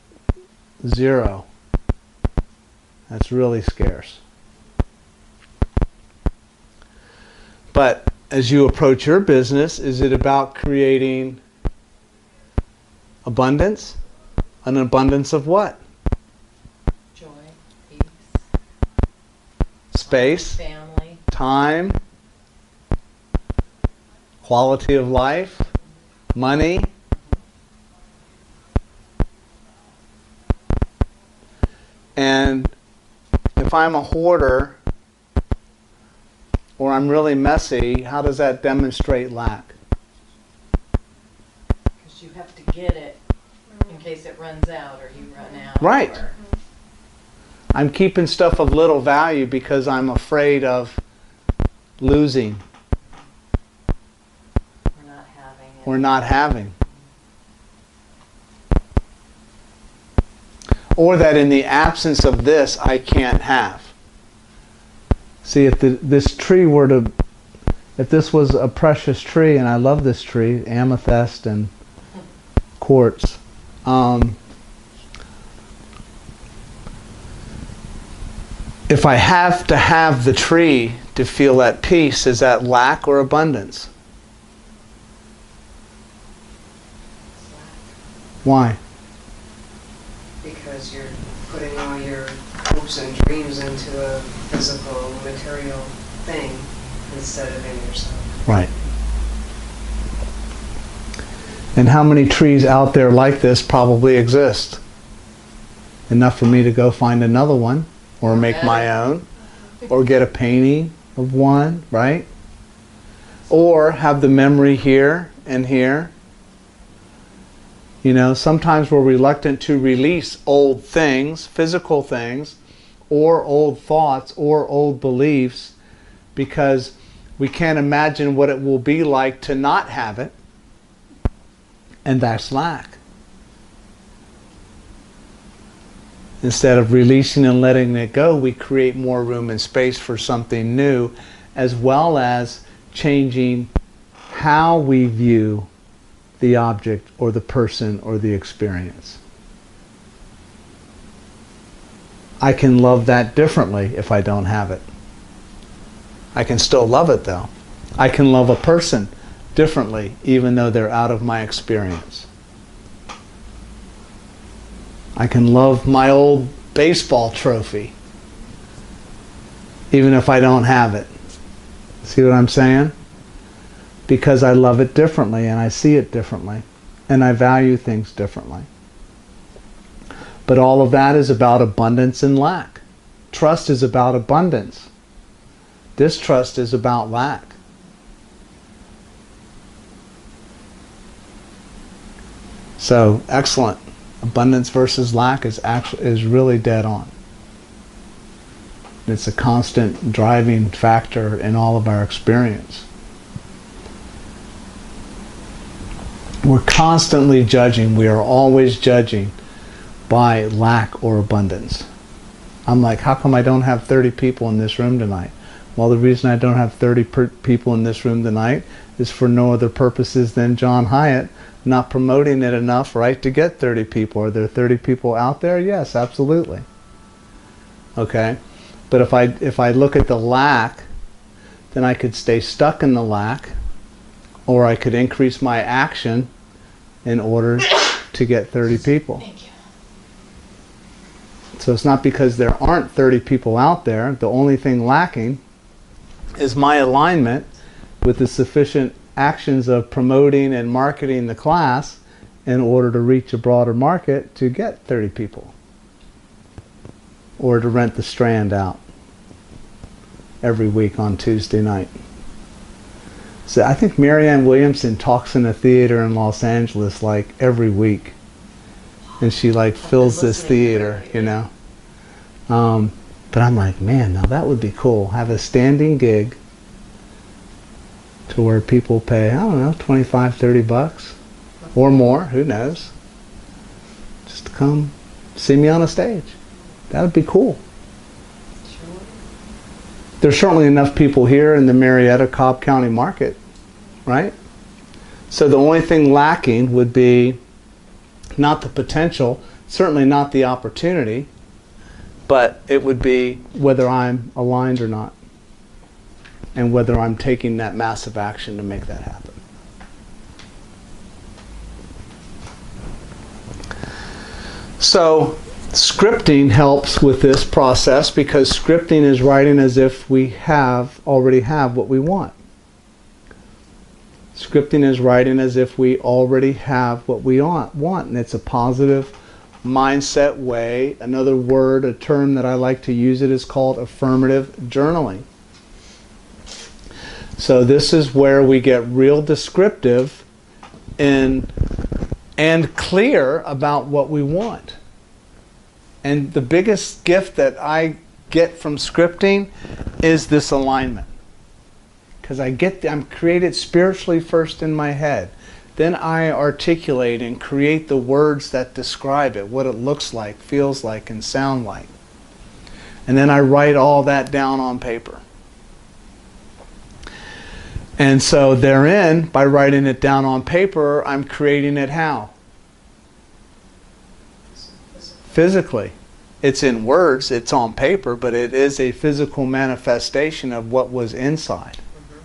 zero. That's really scarce. But as you approach your business, is it about creating abundance? An abundance of what? Joy, peace, Space, family. time, quality of life, money. And if I'm a hoarder or I'm really messy, how does that demonstrate lack? Because you have to get it in case it runs out or you run out. Right. or- I'm keeping stuff of little value because I'm afraid of losing We're not having it. or not having. Or that in the absence of this, I can't have. See, if this tree were to, if this was a precious tree, and I love this tree, amethyst and quartz, if I have to have the tree to feel at peace, is that lack or abundance? Why? Because you're putting all your hopes and dreams into a physical, material thing instead of in yourself. Right. And how many trees out there like this probably exist? Enough for me to go find another one, or make my own, or get a painting of one, right? Or have the memory here and here. You know, sometimes we're reluctant to release old things, physical things, or old thoughts, or old beliefs, because we can't imagine what it will be like to not have it. And that's lack. Instead of releasing and letting it go, we create more room and space for something new, as well as changing how we view the object or the person or the experience. I can love that differently if I don't have it. I can still love it though. I can love a person differently even though they're out of my experience. I can love my old baseball trophy even if I don't have it. See what I'm saying? Because I love it differently and I see it differently and I value things differently. But all of that is about abundance and lack. Trust is about abundance. Distrust is about lack. So, excellent. Abundance versus lack is really dead on. It's a constant driving factor in all of our experience. We're constantly judging. We are always judging by lack or abundance. I'm like, how come I don't have 30 people in this room tonight? Well, the reason I don't have 30 people in this room tonight is for no other purposes than John Hyatt not promoting it enough, right, to get 30 people. Are there 30 people out there? Yes, absolutely. Okay? But if I look at the lack, then I could stay stuck in the lack, or I could increase my action in order to get 30 people. Thank you. So it's not because there aren't 30 people out there. The only thing lacking is my alignment with the sufficient actions of promoting and marketing the class in order to reach a broader market to get 30 people. Or to rent the Strand out every week on Tuesday night. So I think Marianne Williamson talks in a theater in Los Angeles like every week. And she like fills this theater, you know. But I'm like, man, now that would be cool. Have a standing gig to where people pay, I don't know, 25, 30 bucks or more, who knows, just to come see me on a stage. That would be cool. There's certainly enough people here in the Marietta-Cobb County market, right? So the only thing lacking would be not the potential, certainly not the opportunity, but it would be whether I'm aligned or not, and whether I'm taking that massive action to make that happen. So scripting helps with this process because scripting is writing as if we already have what we want. Scripting is writing as if we already have what we want, and it's a positive mindset way. Another word, a term that I like to use it is called affirmative journaling. So this is where we get real descriptive and clear about what we want. And the biggest gift that I get from scripting is this alignment. Because I'm created spiritually first in my head. Then I articulate and create the words that describe it, what it looks like, feels like, and sound like. And then I write all that down on paper. And so therein, by writing it down on paper, I'm creating it how? Physically. It's in words, it's on paper, but it is a physical manifestation of what was inside.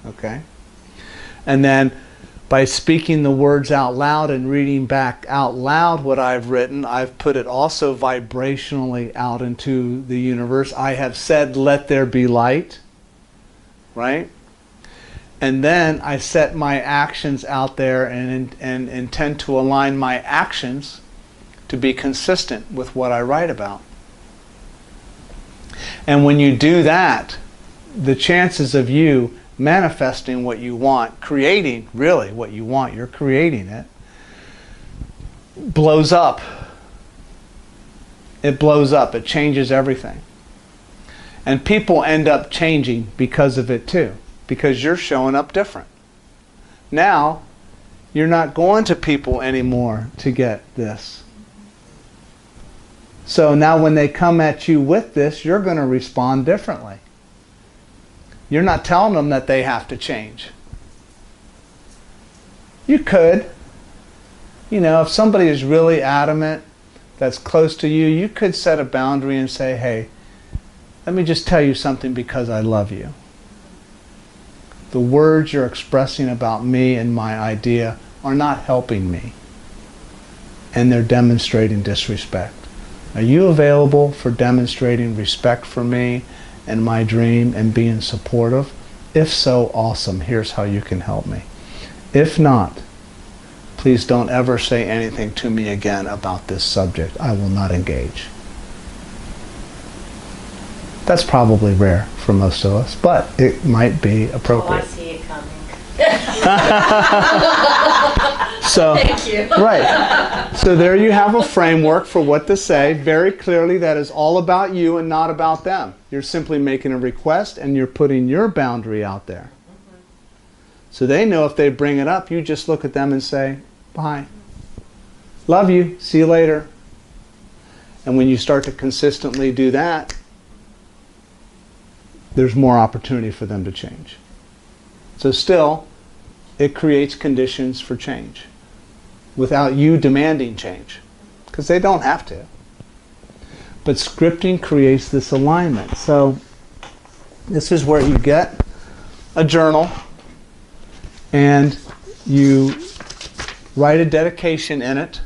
Okay? And then by speaking the words out loud and reading back out loud what I've written, I've put it also vibrationally out into the universe. I have said, let there be light. Right? And then I set my actions out there and intend to align my actions to be consistent with what I write about. And when you do that, the chances of you manifesting what you want, creating really what you want, you're creating it, blows up. It blows up. It changes everything. And people end up changing because of it too, because you're showing up different. Now, you're not going to people anymore to get this. So now when they come at you with this, you're going to respond differently. You're not telling them that they have to change. You could. You know, if somebody is really adamant, that's close to you, you could set a boundary and say, hey, let me just tell you something because I love you. The words you're expressing about me and my idea are not helping me. And they're demonstrating disrespect. Are you available for demonstrating respect for me and my dream and being supportive? If so, awesome. Here's how you can help me. If not, please don't ever say anything to me again about this subject. I will not engage. That's probably rare for most of us, but it might be appropriate. Oh, I see it coming. So, Thank you. right. So there you have a framework for what to say. Very clearly, that is all about you and not about them. You're simply making a request and you're putting your boundary out there. So they know if they bring it up, you just look at them and say, bye. Love you. See you later. And when you start to consistently do that, there's more opportunity for them to change. So still, it creates conditions for change without you demanding change, because they don't have to. But scripting creates this alignment. So this is where you get a journal and you write a dedication in it,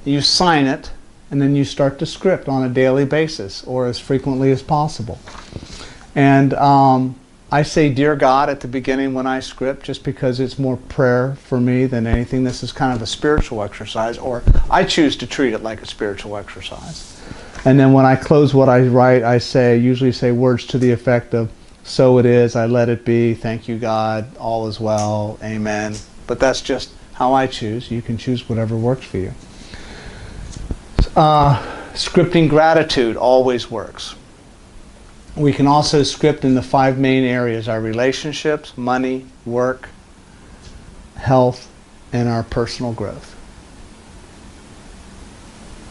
you sign it, and then you start to script on a daily basis or as frequently as possible. And I say, Dear God, at the beginning when I script, just because it's more prayer for me than anything. This is kind of a spiritual exercise, or I choose to treat it like a spiritual exercise. And then when I close what I write, I usually say words to the effect of, so it is, I let it be, thank you God, all is well, amen. But that's just how I choose. You can choose whatever works for you. Scripting gratitude always works. We can also script in the 5 main areas: our relationships, money, work, health, and our personal growth.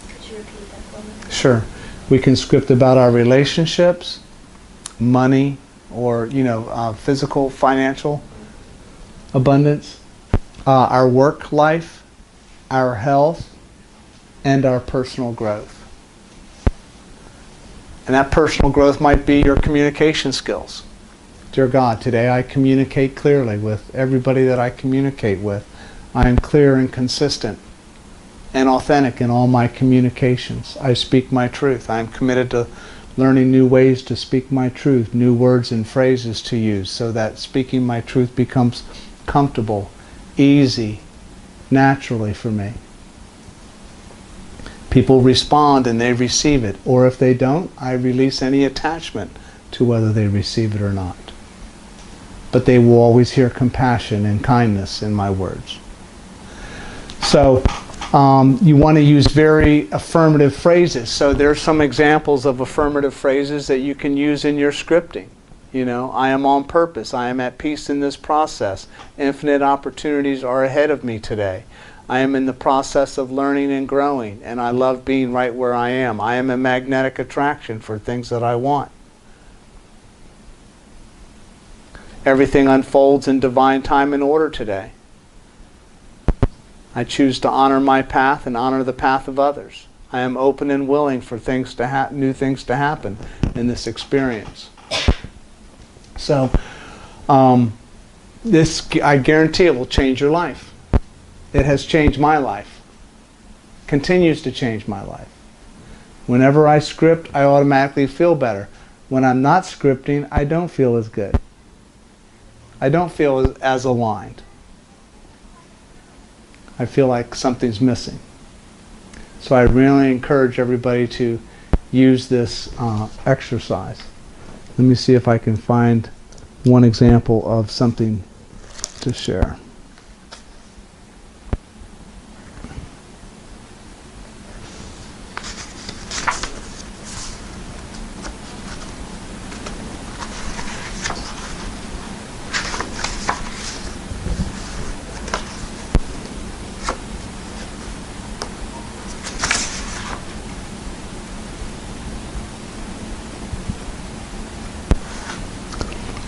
Could you repeat that for me? Sure. We can script about our relationships, money, or physical, financial abundance, our work life, our health, and our personal growth. And that personal growth might be your communication skills. Dear God, today I communicate clearly with everybody that I communicate with. I am clear and consistent and authentic in all my communications. I speak my truth. I am committed to learning new ways to speak my truth, new words and phrases to use, so that speaking my truth becomes comfortable, easy, naturally for me. People respond and they receive it, or if they don't, I release any attachment to whether they receive it or not. But they will always hear compassion and kindness in my words. So you want to use very affirmative phrases. So there's some examples of affirmative phrases that you can use in your scripting. I am on purpose. I am at peace in this process. Infinite opportunities are ahead of me today. I am in the process of learning and growing, and I love being right where I am. I am a magnetic attraction for things that I want. Everything unfolds in divine time and order today. I choose to honor my path and honor the path of others. I am open and willing for things to new things to happen in this experience. So, this, I guarantee it will change your life. It has changed my life. Continues to change my life. Whenever I script, I automatically feel better. When I'm not scripting, I don't feel as good. I don't feel as aligned. I feel like something's missing. So I really encourage everybody to use this exercise. Let me see if I can find one example of something to share.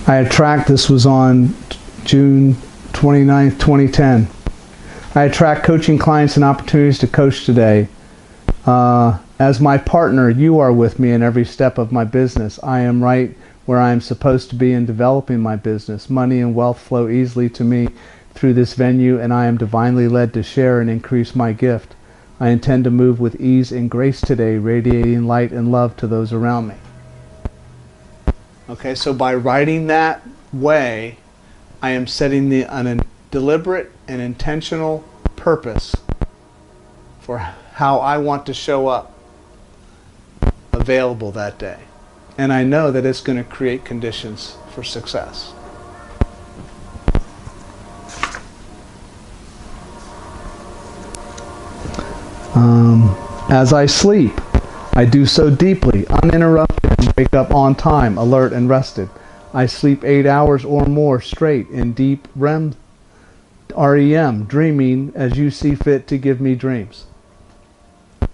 I attract, this was on June 29th, 2010. I attract coaching clients and opportunities to coach today. As my partner, you are with me in every step of my business. I am right where I am supposed to be in developing my business. Money and wealth flow easily to me through this venue, and I am divinely led to share and increase my gift. I intend to move with ease and grace today, radiating light and love to those around me. Okay, so by writing that way, I am setting a deliberate and intentional purpose for how I want to show up available that day. And I know that it's going to create conditions for success. As I sleep, I do so deeply, uninterrupted, and wake up on time, alert and rested. I sleep 8 hours or more straight in deep REM, dreaming as you see fit to give me dreams.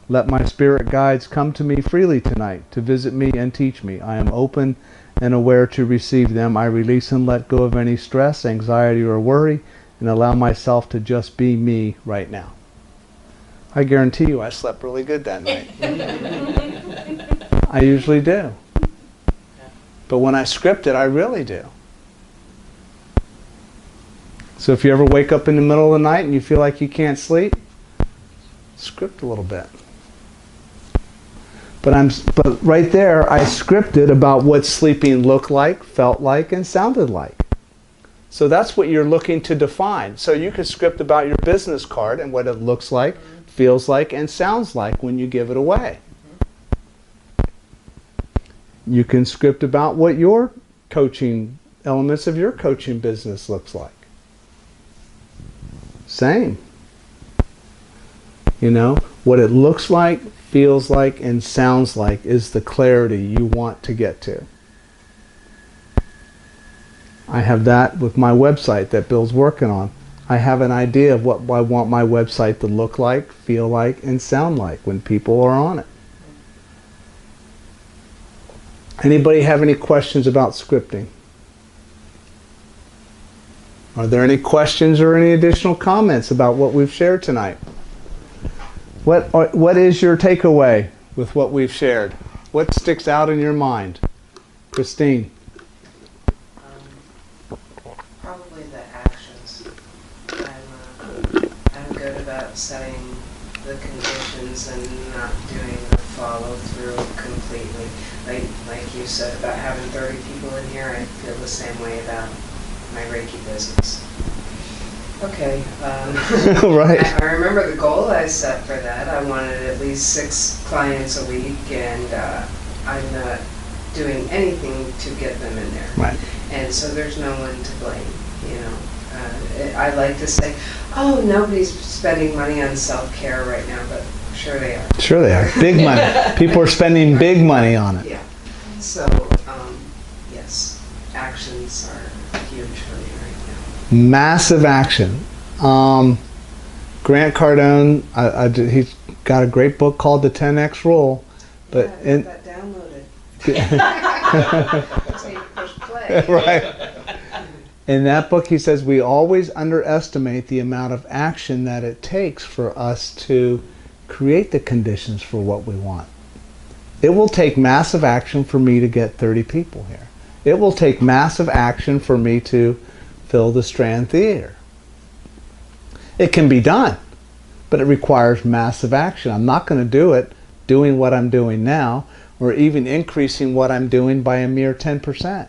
Let my spirit guides come to me freely tonight to visit me and teach me. I am open and aware to receive them. I release and let go of any stress, anxiety, or worry, and allow myself to just be me right now. I guarantee you I slept really good that night. I usually do. But when I script it, I really do. So if you ever wake up in the middle of the night and you feel like you can't sleep, script a little bit. But right there, I scripted about what sleeping looked like, felt like, and sounded like. So that's what you're looking to define. So you could script about your business card and what it looks like, feels like, and sounds like when you give it away. You can script about what your coaching, elements of your coaching business looks like. Same. You know, what it looks like, feels like, and sounds like is the clarity you want to get to. I have that with my website that Bill's working on. I have an idea of what I want my website to look like, feel like, and sound like when people are on it. Anybody have any questions about scripting? Are there any questions or any additional comments about what we've shared tonight? What is your takeaway with what we've shared? What sticks out in your mind? Christine? Probably the actions. I'm good about setting the conditions and not doing the follow through completely. Like you said about having 30 people in here, I feel the same way about my Reiki business. Okay. Right. I remember the goal I set for that. I wanted at least 6 clients a week, and I'm not doing anything to get them in there. Right. And so there's no one to blame, you know. I like to say, oh, nobody's spending money on self-care right now, but sure they are. Sure they are. Big money. People are spending big money on it. Yeah. So, yes, actions are huge for me right now. Massive action. Grant Cardone, he's got a great book called The 10X Rule. But Yeah, I got that downloaded. So you push play. Right. In that book, he says we always underestimate the amount of action that it takes for us to create the conditions for what we want. It will take massive action for me to get 30 people here. It will take massive action for me to fill the Strand Theater. It can be done, but it requires massive action. I'm not going to do it doing what I'm doing now, or even increasing what I'm doing by a mere 10%.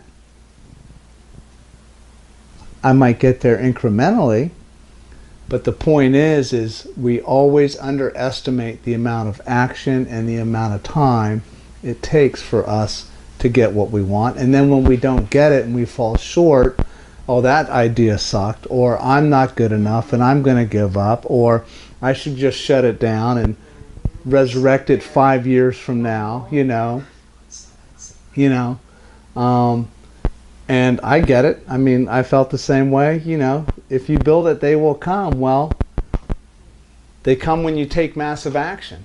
I might get there incrementally, but the point is we always underestimate the amount of action and the amount of time it takes for us to get what we want. And then when we don't get it and we fall short, oh, that idea sucked, or I'm not good enough and I'm going to give up, or I should just shut it down and resurrect it 5 years from now, you know. And I get it. I mean, I felt the same way, you know. If you build it, they will come. Well, they come when you take massive action.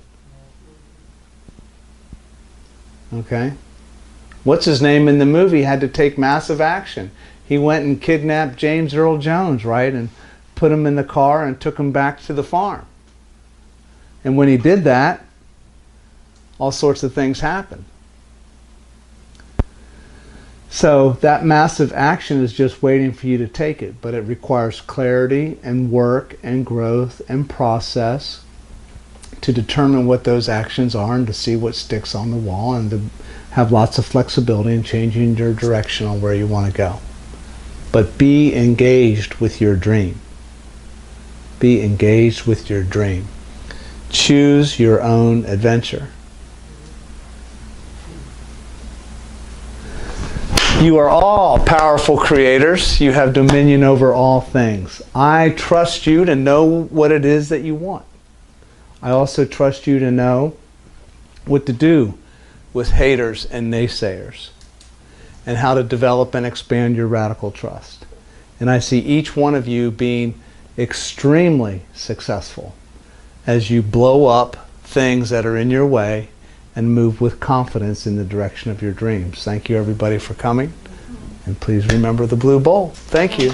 Okay? What's his name in the movie had to take massive action. He went and kidnapped James Earl Jones, right? And put him in the car and took him back to the farm. And when he did that, all sorts of things happened. So that massive action is just waiting for you to take it, but it requires clarity and work and growth and process to determine what those actions are and to see what sticks on the wall and to have lots of flexibility in changing your direction on where you want to go. But be engaged with your dream. Be engaged with your dream. Choose your own adventure. You are all powerful creators. You have dominion over all things. I trust you to know what it is that you want. I also trust you to know what to do with haters and naysayers, and how to develop and expand your radical trust. And I see each one of you being extremely successful as you blow up things that are in your way and move with confidence in the direction of your dreams. Thank you, everybody, for coming. And please remember the blue bowl. Thank you.